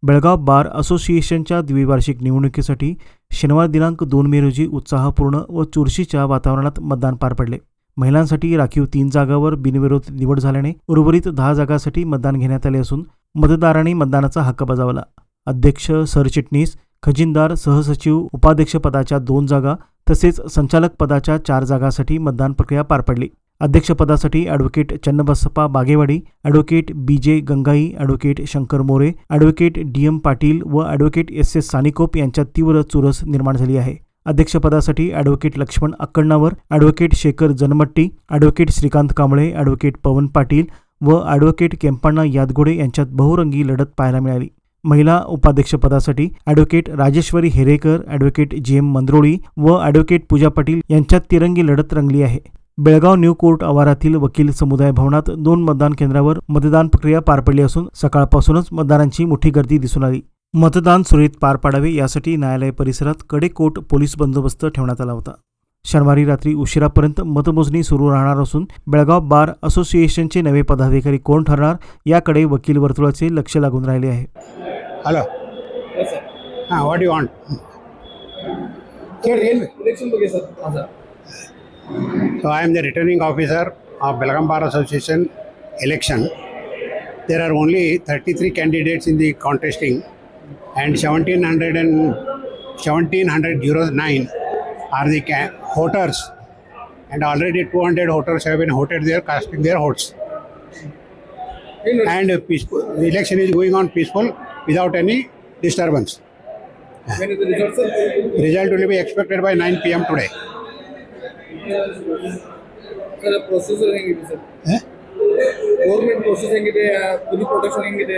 बेळगाव बार असोसिएशनच्या द्विवार्षिक निवडणुकीसाठी शनिवार दिनांक 2 मे रोजी उत्साहपूर्ण व चुरशीच्या वातावरणात मतदान पार पडले. महिलांसाठी राखीव 3 जागांवर बिनविरोध निवड झाल्याने उर्वरित 10 जागांसाठी मतदान घेण्यात आले असून मतदारांनी मतदानाचा हक्क बजावला. अध्यक्ष, सरचिटणीस, खजिनदार, सहसचिव, उपाध्यक्ष पदाच्या 2 जागा तसेच संचालक पदाच्या 4 जागांसाठी मतदान प्रक्रिया पार पडली. अध्यक्षपदासाठी advocate Channabasappa Bagewadi, advocate BJ. Gangai, advocate Shankar More, advocate DM. Patil व ॲडव्होकेट एस.एस. सानिकोप यांच्यात तीव्र चुरस निर्माण झाली आहे. अध्यक्षपदासाठी advocate Laxman Akkannavar, advocate Shekhar Janmatti, advocate Shrikant Kamble, advocate Pavan Patil व ॲडव्होकेट केम्पण्णा यादगोडे यांच्यात बहुरंगी लढत पाहायला मिळाली. महिला उपाध्यक्षपदासाठी advocate Rajeshwari Herekar, advocate G M. Mandroli व ॲडव्होकेट पूजा पाटील यांच्यात तिरंगी लढत रंगली आहे. बेळगाव न्यू कोर्ट आवारातील वकील समुदाय भवनात 2 मतदान केंद्रावर मतदान प्रक्रिया पार पडली असून सकाळपासूनच मतदारांची मोठी गर्दी दिसून आली. मतदान सुरळीत पार पाडावे यासाठी न्यायालय परिसरात कडेकोट पोलीस बंदोबस्त ठेवण्यात आला होता. शनिवारी रात्री उशिरापर्यंत मतमोजणी सुरू राहणार असून बेळगाव बार असोसिएशनचे नवे पदाधिकारी कोण ठरणार याकडे वकील वर्तुळाचे लक्ष लागून राहिले आहे. Hello. Yes, sir. What do you want? Sir, election ಬಗ್ಗೆ sir. sir. So I am the returning officer of Belgaum Bar Association election. There are only 33 candidates in the contesting, and 1709 are the voters, and already 200 voters have been voted there, casting their votes. And peaceful, the election is going on peaceful without any disturbance. When is the result, sir? Result will be expected by 9 p.m. today. Sir, the procedure ಹೆಂಗಿದೆ sir? Government process ಹೆಂಗಿದೆ? Police protection ಹೆಂಗಿದೆ?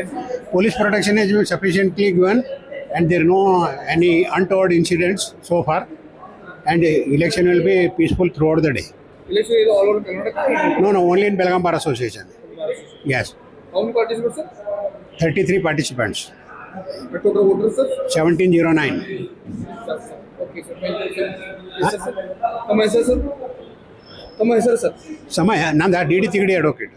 Police protection has been sufficiently given, and there are no any untoward incidents so far, and the election will be peaceful throughout the day. Election is all over Karnataka? No, only in Belgaum Bar Association. Yes, How many participants, sir? 33 participants. The total voters, sir? 1709. Sir, sir. Okay, sir. Thank you, sir. Yes, sir. Come on, sir. Come on, sir. Samay, Nanda, DD Tigdi advocate.